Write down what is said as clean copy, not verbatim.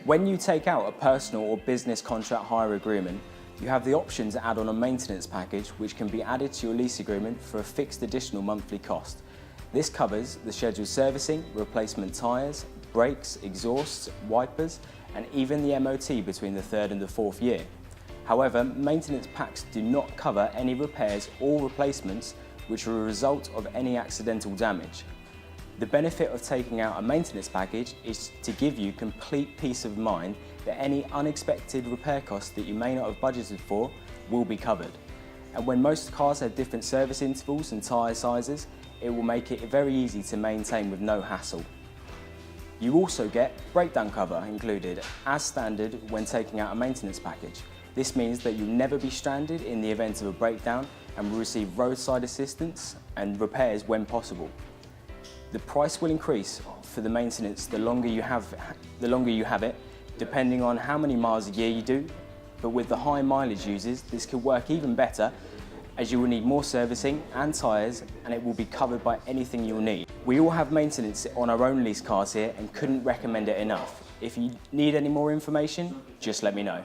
When you take out a personal or business contract hire agreement, you have the option to add on a maintenance package which can be added to your lease agreement for a fixed additional monthly cost. This covers the scheduled servicing, replacement tyres, brakes, exhausts, wipers, and even the MOT between the 3rd and the 4th year. However, maintenance packs do not cover any repairs or replacements which are a result of any accidental damage. The benefit of taking out a maintenance package is to give you complete peace of mind that any unexpected repair costs that you may not have budgeted for will be covered. And when most cars have different service intervals and tyre sizes, it will make it very easy to maintain with no hassle. You also get breakdown cover included as standard when taking out a maintenance package. This means that you'll never be stranded in the event of a breakdown and will receive roadside assistance and repairs when possible. The price will increase for the maintenance the longer you have it, depending on how many miles a year you do, but with the high mileage users, this could work even better as you will need more servicing and tyres, and it will be covered by anything you'll need. We all have maintenance on our own lease cars here and couldn't recommend it enough. If you need any more information, just let me know.